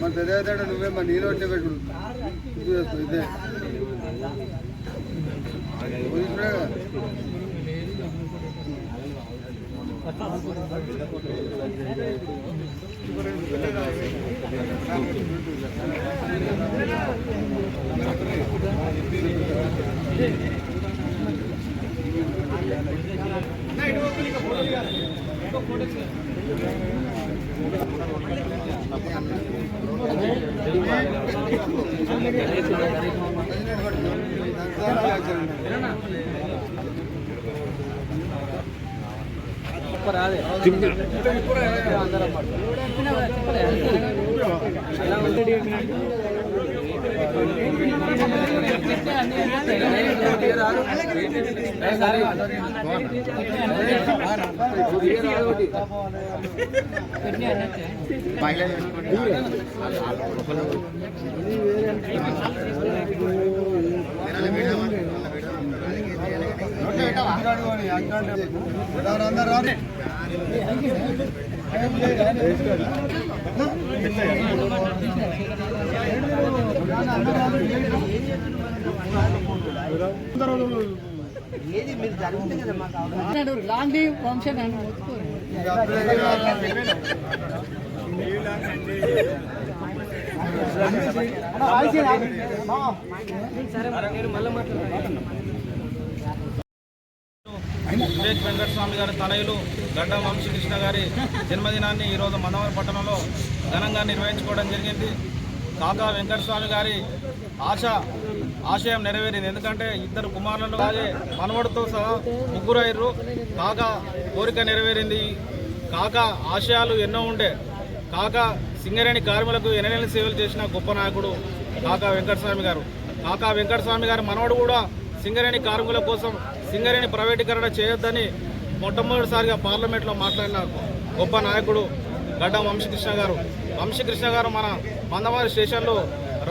మన పెద్ద నువ్వే మన నీళ్ళు వచ్చే పెట్టు ఇదే ఏది మీరు జరుగుతుంది కదా మాకు లాంగ్ ఫంక్షన్ అని వివేక్ వెంకటస్వామి గారి తనయులు గడ్డం వంశీకృష్ణ గారి జన్మదినాన్ని ఈరోజు మందమరి పట్టణంలో ఘనంగా నిర్వహించుకోవడం జరిగింది. కాకా వెంకటస్వామి గారి ఆశయం నెరవేరింది. ఎందుకంటే ఇద్దరు కుమారులను అలాగే మనవడితో సహా ముగ్గురు అయ్యారు. కాకా కోరిక నెరవేరింది. కాకా ఆశయాలు ఎన్నో ఉండే. కాకా సింగరేణి కార్మికులకు ఎనలేని సేవలు చేసిన గొప్ప నాయకుడు కాకా వెంకటస్వామి గారు. కాకా వెంకటస్వామి గారి మనవడు కూడా సింగరేణి కార్మికుల కోసం సింగరేణి ప్రైవేటీకరణ చేయొద్దని మొట్టమొదటిసారిగా పార్లమెంట్లో మాట్లాడిన గొప్ప నాయకుడు గడ్డం వంశీకృష్ణ గారు. వంశీకృష్ణ గారు మన మందమరి స్టేషన్లో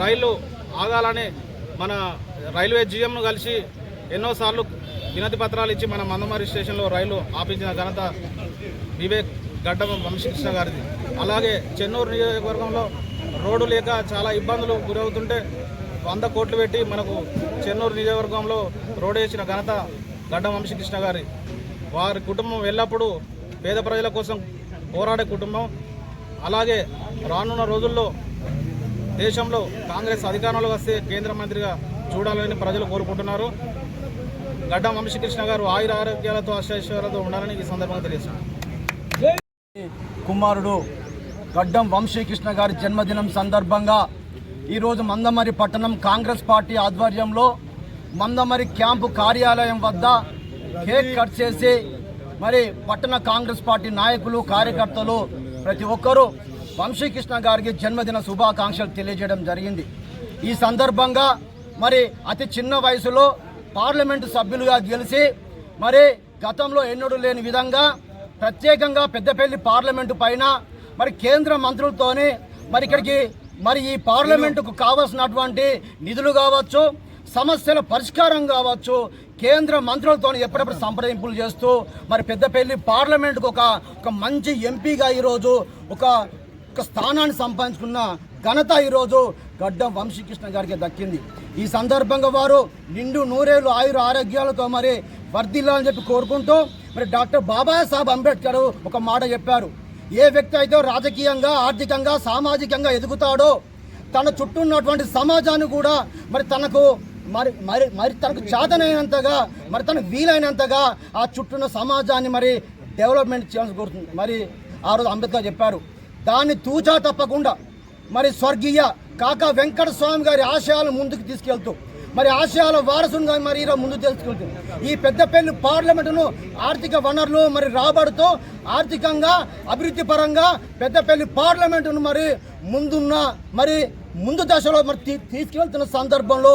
రైలు ఆగాలని మన రైల్వే జీఎంను కలిసి ఎన్నోసార్లు వినతి పత్రాలు ఇచ్చి మన మందమరి స్టేషన్లో రైలు ఆపించిన ఘనత వివేక్ గడ్డం వంశీకృష్ణ గారిది. అలాగే చెన్నూరు నియోజకవర్గంలో రోడ్డు లేక చాలా ఇబ్బందులు గురవుతుంటే 100 కోట్లు పెట్టి మనకు చెన్నూరు నియోజకవర్గంలో రోడ్డు వేసిన ఘనత గడ్డం వంశీకృష్ణ గారి. వారి కుటుంబం ఎల్లప్పుడూ పేద ప్రజల కోసం పోరాడే కుటుంబం. అలాగే రానున్న రోజుల్లో దేశంలో కాంగ్రెస్ అధికారంలో వస్తే కేంద్ర మంత్రిగా చూడాలని ప్రజలు కోరుకుంటున్నారు. గడ్డం వంశీకృష్ణ గారు ఆయుర ఆరోగ్యాలతో అష్టైశ్వర్యాలతో ఉండాలని ఈ సందర్భంగా తెలియజేస్తున్నారు. కుమారుడు గడ్డం వంశీకృష్ణ గారి జన్మదినం సందర్భంగా ఈరోజు మందమరి పట్టణం కాంగ్రెస్ పార్టీ ఆధ్వర్యంలో మందమరి క్యాంపు కార్యాలయం వద్ద కేక్ కట్ చేసి మరి పట్టణ కాంగ్రెస్ పార్టీ నాయకులు కార్యకర్తలు ప్రతి ఒక్కరూ వంశీకృష్ణ గారికి జన్మదిన శుభాకాంక్షలు తెలియజేయడం జరిగింది. ఈ సందర్భంగా మరి అతి చిన్న వయసులో పార్లమెంటు సభ్యులుగా గెలిచి మరి గతంలో ఎన్నడూ లేని విధంగా ప్రత్యేకంగా పెద్దపల్లి పార్లమెంటు పైన మరి కేంద్ర మంత్రులతోని మరి ఇక్కడికి మరి ఈ పార్లమెంటుకు కావాల్సినటువంటి నిధులు కావచ్చు, సమస్యల పరిష్కారం కావచ్చు, కేంద్ర మంత్రులతో ఎప్పుడప్పుడు సంప్రదింపులు చేస్తూ మరి పెద్దపల్లి పార్లమెంటుకు ఒక మంచి ఎంపీగా ఈరోజు ఒక స్థానాన్ని సంపాదించుకున్న ఘనత ఈరోజు గడ్డం వంశీకృష్ణ గారికి దక్కింది. ఈ సందర్భంగా వారు నిండు నూరేళ్లు ఆయుర ఆరోగ్యాలతో మరి వర్ధిల్లాలని చెప్పి కోరుకుంటూ మరి డాక్టర్ బాబాసాహెబ్ అంబేద్కర్ ఒక మాట చెప్పారు. ఏ వ్యక్తి అయితే రాజకీయంగా, ఆర్థికంగా, సామాజికంగా ఎదుగుతాడో తన చుట్టూ ఉన్నటువంటి సమాజాన్ని కూడా మరి తనకు మరి మరి మరి తనకు చేతనైనంతగా మరి తనకు వీలైనంతగా ఆ చుట్టూన్న సమాజాన్ని మరి డెవలప్మెంట్ చేయాల్సి కోరుతుంది. మరి ఆ రోజు అంబేద్కర్ చెప్పారు. దాన్ని తూచా తప్పకుండా మరి స్వర్గీయ కాకా వెంకటస్వామి గారి ఆశయాలను ముందుకు తీసుకెళ్తూ మరి ఆశయాల వారసుగా మరి ఈరోజు ముందు తెలుసుకుంటుంది. ఈ పెద్దపల్లి పార్లమెంటును ఆర్థిక వనరులు మరి రాబడుతూ ఆర్థికంగా అభివృద్ధి పరంగా పెద్దపల్లి పార్లమెంటును మరి ముందు దశలో మరి తీసుకెళ్తున్న సందర్భంలో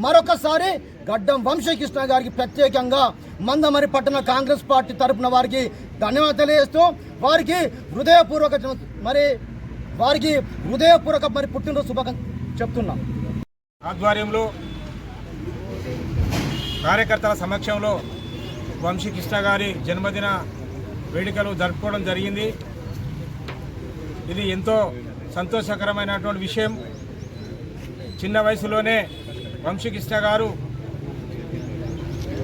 మరొకసారి గడ్డం వంశీకృష్ణ గారికి ప్రత్యేకంగా మందమరి పట్టణ కాంగ్రెస్ పార్టీ తరపున వారికి ధన్యవాదాలు తెలియజేస్తూ వారికి హృదయపూర్వక పుట్టినరోజు శుభాకాంక్షలు చెప్తున్నాం. ఆధ్వర్యంలో కార్యకర్తల సమక్షంలో వంశీకృష్ణ గారి జన్మదిన వేడుకలు జరుపుకోవడం జరిగింది. ఇది ఎంతో సంతోషకరమైనటువంటి విషయం. చిన్న వయసులోనే వంశీకృష్ణ గారు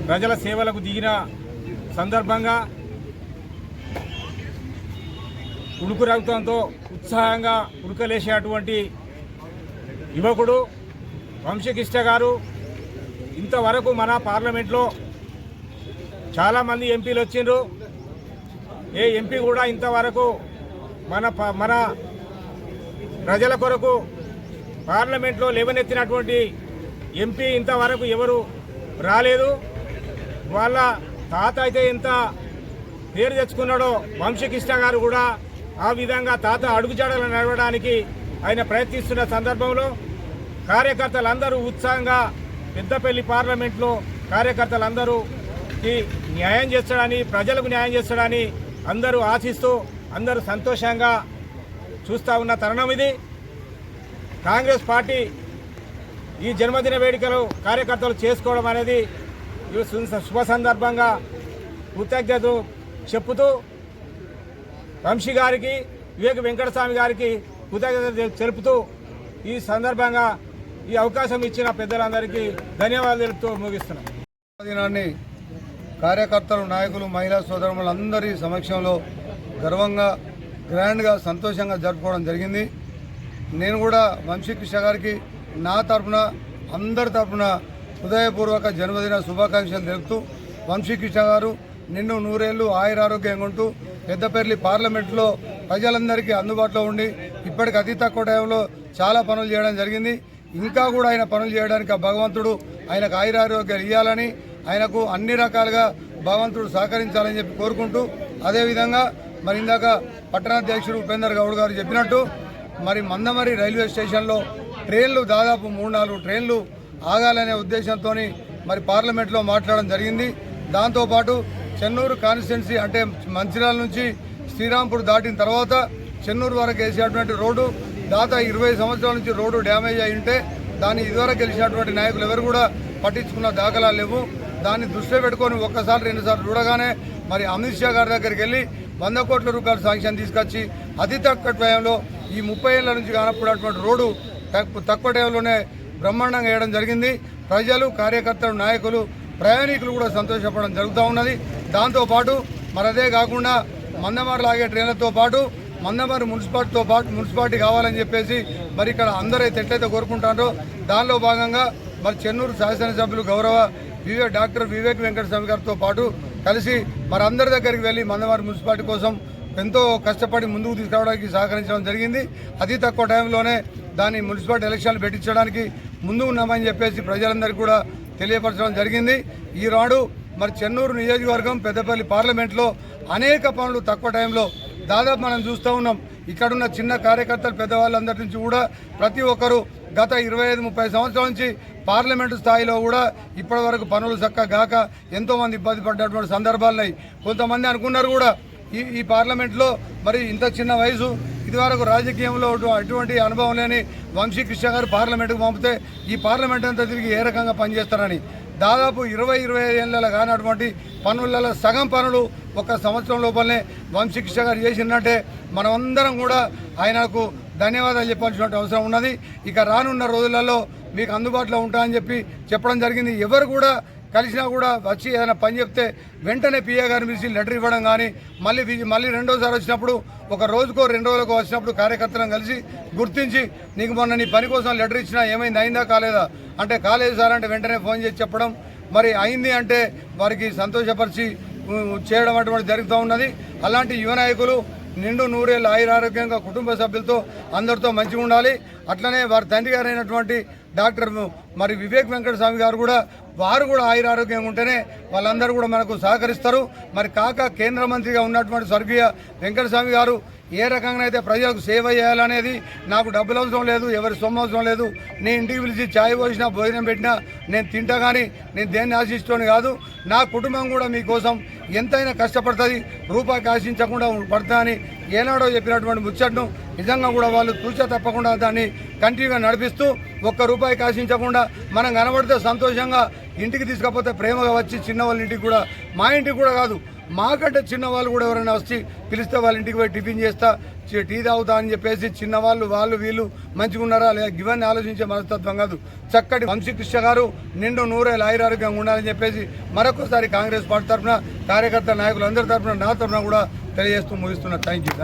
ప్రజల సేవలకు దిగిన సందర్భంగా ఉడుకు రక్తంతో ఉత్సాహంగా ఉడకలేసేటువంటి యువకుడు వంశీకృష్ణ గారు. ఇంతవరకు మన పార్లమెంట్లో చాలామంది ఎంపీలు వచ్చిండ్రు. ఏ ఎంపీ కూడా ఇంతవరకు మన ప్రజల కొరకు పార్లమెంట్లో లేవనెత్తినటువంటి ఎంపీ ఇంతవరకు ఎవరు రాలేదు. వాళ్ళ తాత అయితే ఎంత పేరు తెచ్చుకున్నాడో వంశీకృష్ణ గారు కూడా ఆ విధంగా తాత అడుగుజాడలు నడవడానికి ఆయన ప్రయత్నిస్తున్న సందర్భంలో కార్యకర్తలందరూ ఉత్సాహంగా పెద్దపల్లి పార్లమెంట్లో కార్యకర్తలందరూకి న్యాయం చేస్తాడని, ప్రజలకు న్యాయం చేస్తాడని అందరూ ఆశిస్తూ అందరూ సంతోషంగా చూస్తూ ఉన్న తరుణం ఇది. కాంగ్రెస్ పార్టీ ఈ జన్మదిన వేడుకలు కార్యకర్తలు చేసుకోవడం అనేది శుభ సందర్భంగా కృతజ్ఞతలు చెప్పుతూ వంశీ గారికి, వివేక్ వెంకటస్వామి గారికి కృతజ్ఞతలు తెలుపుతూ ఈ సందర్భంగా ఈ అవకాశం ఇచ్చిన పెద్దలందరికీ ధన్యవాదాలు తెలుపుతూ ముగిస్తున్నాం. దినాన్ని కార్యకర్తలు, నాయకులు, మహిళా సోదరులందరి సమక్షంలో గర్వంగా, గ్రాండ్గా, సంతోషంగా జరుపుకోవడం జరిగింది. నేను కూడా వంశీకృష్ణ గారికి నా తరఫున, అందరి తరఫున హృదయపూర్వక జన్మదిన శుభాకాంక్షలు తెలుపుతూ వంశీకృష్ణ గారు నిన్ను నూరేళ్లు ఆయురారోగ్యంగా ఉంటూ పెద్దపల్లి పార్లమెంట్లో ప్రజలందరికీ అందుబాటులో ఉండి ఇప్పటికి అతి తక్కువ టైంలో చాలా పనులు చేయడం జరిగింది. ఇంకా కూడా ఆయన పనులు చేయడానికి ఆ భగవంతుడు ఆయనకు ఆయురారోగ్యాలు ఇవ్వాలని, ఆయనకు అన్ని రకాలుగా భగవంతుడు సహకరించాలని చెప్పి కోరుకుంటూ, అదేవిధంగా మరి ఇందాక పట్టణాధ్యక్షుడు ఉపేందర్ గౌడ్ గారు చెప్పినట్టు మరి మందమరి రైల్వే స్టేషన్లో ట్రైన్లు దాదాపు 3-4 ట్రైన్లు ఆగాలనే ఉద్దేశంతో మరి పార్లమెంట్లో మాట్లాడడం జరిగింది. దాంతోపాటు చెన్నూరు కాన్స్టిట్యున్సీ అంటే మంచిర్యాల నుంచి శ్రీరాంపూర్ దాటిన తర్వాత చెన్నూరు వరకు వేసేటువంటి రోడ్డు దాదాపు 20 సంవత్సరాల నుంచి రోడ్డు డ్యామేజ్ అయి ఉంటే దాన్ని ఇదివరకు గెలిచినటువంటి నాయకులు ఎవరు కూడా పట్టించుకున్న దాఖలాలు లేవు. దాన్ని దృష్టిలో పెట్టుకొని ఒక్కసారి 2 సార్లు చూడగానే మరి అమిత్ షా గారి దగ్గరికి వెళ్ళి 100 కోట్ల రూపాయల శాంక్షన్ తీసుకొచ్చి అతి తక్కువ టైంలో ఈ 30 ఏళ్ల నుంచి కానప్పుడటువంటి రోడ్డు తక్కువ టైంలోనే బ్రహ్మాండంగా వేయడం జరిగింది. ప్రజలు, కార్యకర్తలు, నాయకులు, ప్రయాణికులు కూడా సంతోషపడడం జరుగుతూ ఉన్నది. దాంతోపాటు మరి అదే కాకుండా మందమరి లాగే ట్రైన్లతో పాటు మందమరి మున్సిపాలిటీ కావాలని చెప్పేసి మరి ఇక్కడ అందరైతే ఎట్లయితే కోరుకుంటారో దానిలో భాగంగా మరి చెన్నూరు శాసనసభ్యులు గౌరవ డాక్టర్ వివేక్ వెంకటస్వామి గారితో పాటు కలిసి మరి అందరి దగ్గరికి వెళ్ళి మందమరి మున్సిపాలిటీ కోసం ఎంతో కష్టపడి ముందుకు తీసుకురావడానికి సహకరించడం జరిగింది. అతి తక్కువ టైంలోనే దాన్ని మున్సిపాలిటీ ఎలక్షన్లు పెట్టించడానికి ముందు ఉన్నామని చెప్పేసి ప్రజలందరికీ కూడా తెలియపరచడం జరిగింది. ఈనాడు మరి చెన్నూరు నియోజకవర్గం పెద్దపల్లి పార్లమెంట్లో అనేక పనులు తక్కువ టైంలో దాదాపు మనం చూస్తూ ఉన్నాం. ఇక్కడున్న చిన్న కార్యకర్తలు, పెద్దవాళ్ళందరి నుంచి కూడా ప్రతి ఒక్కరూ గత 25-30 సంవత్సరాల నుంచి పార్లమెంటు స్థాయిలో కూడా ఇప్పటి వరకు పనులు చక్కగా గాక ఎంతోమంది ఇబ్బంది పడ్డటువంటి సందర్భాలున్నాయి. కొంతమంది అనుకున్నారు కూడా ఈ పార్లమెంట్లో మరి ఇంత చిన్న వయసు, ఇదివరకు రాజకీయంలో అటువంటి అనుభవం లేని వంశీకృష్ణ గారు పార్లమెంటుకు పంపితే ఈ పార్లమెంట్ అంతా తిరిగి ఏ రకంగా పనిచేస్తారని దాదాపు 20-25 ఏళ్ళ కానటువంటి పనులలో సగం పనులు ఒక సంవత్సరం లోపలనే వంశీకృష్ణ గారు చేసినట్టే మనమందరం కూడా ఆయనకు ధన్యవాదాలు చెప్పాల్సిన అవసరం ఉన్నది. ఇక రానున్న రోజులలో మీకు అందుబాటులో ఉంటామని చెప్పడం జరిగింది. ఎవరు కూడా కలిసినా కూడా వచ్చి ఏదైనా పని చెప్తే వెంటనే పిఏ గారిని పిలిచి లెటర్ ఇవ్వడం కానీ, మళ్ళీ రెండోసారి వచ్చినప్పుడు ఒక రోజుకో 2 రోజులకో వచ్చినప్పుడు కార్యకర్తలను కలిసి గుర్తించి నీకు మొన్న నీ పని కోసం లెటర్ ఇచ్చినా ఏమైంది, అయిందా కాలేదా అంటే కాలేదు సార్ అంటే వెంటనే ఫోన్ చేసి చెప్పడం, మరి అయింది అంటే వారికి సంతోషపరిచి చేయడం అటువంటి జరుగుతూ ఉన్నది. అలాంటి యువ నాయకులు నిండు 100 ఏళ్ళు ఆయురారోగ్యంగా కుటుంబ సభ్యులతో అందరితో మంచిగా ఉండాలి. అట్లనే వారి తండ్రి గారు అయినటువంటి డాక్టర్ మరి వివేక్ వెంకటస్వామి గారు కూడా వారు కూడా ఆయురారోగ్యంగా ఉంటేనే వాళ్ళందరూ కూడా మనకు సహకరిస్తారు. మరి కాక కేంద్ర మంత్రిగా ఉన్నటువంటి స్వర్గీయ వెంకటస్వామి గారు ఏ రకంగా అయితే ప్రజలకు సేవ చేయాలనేది, నాకు డబ్బులు అవసరం లేదు, ఎవరి సొమ్ము అవసరం లేదు, నేను ఇంటికి పిలిచి ఛాయ్ పోసినా భోజనం పెట్టినా నేను తింటా, కానీ నేను దేన్ని ఆశిస్తూనే కాదు, నా కుటుంబం కూడా మీకోసం ఎంతైనా కష్టపడుతుంది, రూపాయికి ఆశించకుండా పడుతుంది అని ఏనాడో చెప్పినటువంటి ముచ్చట్ను నిజంగా కూడా వాళ్ళు తూచా తప్పకుండా దాన్ని కంటిన్యూగా నడిపిస్తూ ఒక్క రూపాయికి ఆశించకుండా మనం కనబడితే సంతోషంగా ఇంటికి తీసుకపోతే ప్రేమగా వచ్చి చిన్నవాళ్ళ ఇంటికి కూడా, మా ఇంటికి కూడా కాదు, మాకంటే చిన్నవాళ్ళు కూడా ఎవరైనా వచ్చి పిలిస్తే వాళ్ళ ఇంటికి పోయి టిఫిన్ చేస్తా, టీ తాగుతా అని చెప్పేసి చిన్నవాళ్ళు వాళ్ళు వీళ్ళు మంచిగా ఉన్నారా లేదా ఇవన్నీ ఆలోచించే మనస్తత్వం కాదు. చక్కటి వంశీకృష్ణ గారు నిండు నూరేళ్ళు ఆయురారోగ్యంగా ఉండాలని చెప్పేసి మరొకసారి కాంగ్రెస్ పార్టీ తరఫున కార్యకర్త నాయకులు అందరి తరఫున నా తరఫున కూడా తెలియజేస్తూ ముగిస్తున్నా. Thank you.